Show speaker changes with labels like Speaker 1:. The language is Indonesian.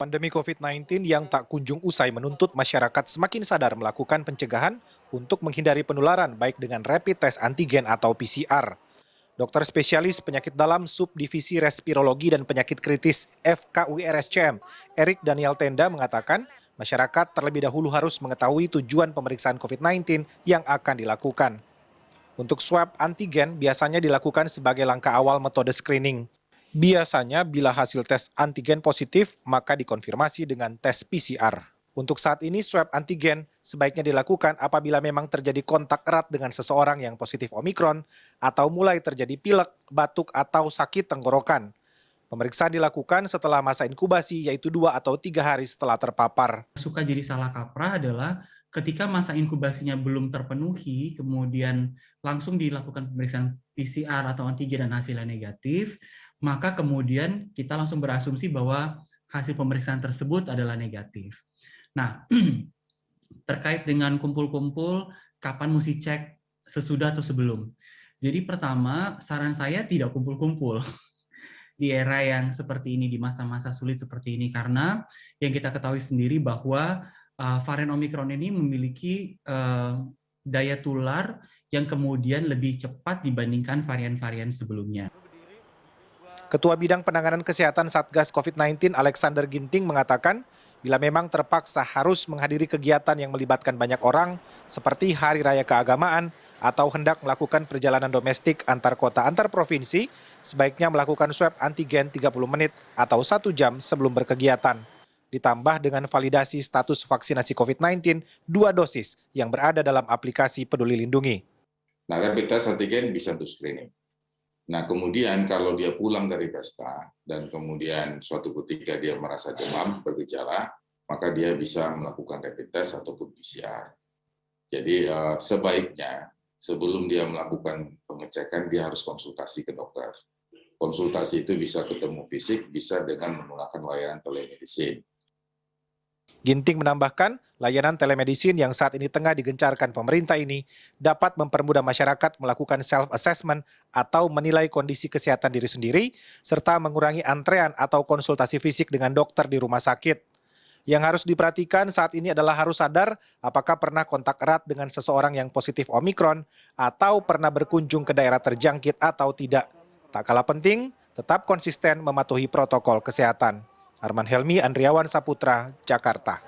Speaker 1: Pandemi COVID-19 yang tak kunjung usai menuntut masyarakat semakin sadar melakukan pencegahan untuk menghindari penularan baik dengan rapid test antigen atau PCR. Dokter spesialis penyakit dalam subdivisi respirologi dan penyakit kritis FKUI-RSCM, Erik Daniel Tenda mengatakan masyarakat terlebih dahulu harus mengetahui tujuan pemeriksaan COVID-19 yang akan dilakukan. Untuk swab antigen biasanya dilakukan sebagai langkah awal metode screening. Biasanya bila hasil tes antigen positif, maka dikonfirmasi dengan tes PCR. Untuk saat ini swab antigen sebaiknya dilakukan apabila memang terjadi kontak erat dengan seseorang yang positif Omikron atau mulai terjadi pilek, batuk, atau sakit tenggorokan. Pemeriksaan dilakukan setelah masa inkubasi yaitu 2 atau 3 hari setelah terpapar.
Speaker 2: Suka jadi salah kaprah adalah ketika masa inkubasinya belum terpenuhi, kemudian langsung dilakukan pemeriksaan PCR atau antigen dan hasilnya negatif, maka kemudian kita langsung berasumsi bahwa hasil pemeriksaan tersebut adalah negatif. Nah, terkait dengan kumpul-kumpul, kapan mesti cek sesudah atau sebelum? Jadi pertama, saran saya tidak kumpul-kumpul di era yang seperti ini, di masa-masa sulit seperti ini, karena yang kita ketahui sendiri bahwa varian Omikron ini memiliki daya tular yang kemudian lebih cepat dibandingkan varian-varian sebelumnya.
Speaker 1: Ketua Bidang Penanganan Kesehatan Satgas COVID-19 Alexander Ginting mengatakan, bila memang terpaksa harus menghadiri kegiatan yang melibatkan banyak orang, seperti Hari Raya Keagamaan atau hendak melakukan perjalanan domestik antar kota antar provinsi, sebaiknya melakukan swab antigen 30 menit atau 1 jam sebelum berkegiatan. Ditambah dengan validasi status vaksinasi COVID-19 2 dosis yang berada dalam aplikasi Peduli Lindungi.
Speaker 3: Nah, rapid test antigen bisa untuk screening. Nah, kemudian kalau dia pulang dari pesta dan kemudian suatu ketika dia merasa demam, bergejala, maka dia bisa melakukan rapid test ataupun PCR. Jadi sebaiknya sebelum dia melakukan pengecekan, dia harus konsultasi ke dokter. Konsultasi itu bisa ketemu fisik, bisa dengan menggunakan layanan telemedicine.
Speaker 1: Ginting menambahkan, layanan telemedicine yang saat ini tengah digencarkan pemerintah ini dapat mempermudah masyarakat melakukan self-assessment atau menilai kondisi kesehatan diri sendiri, serta mengurangi antrean atau konsultasi fisik dengan dokter di rumah sakit. Yang harus diperhatikan saat ini adalah harus sadar apakah pernah kontak erat dengan seseorang yang positif Omikron atau pernah berkunjung ke daerah terjangkit atau tidak. Tak kalah penting, tetap konsisten mematuhi protokol kesehatan. Arman Helmi, Andriawan Saputra, Jakarta.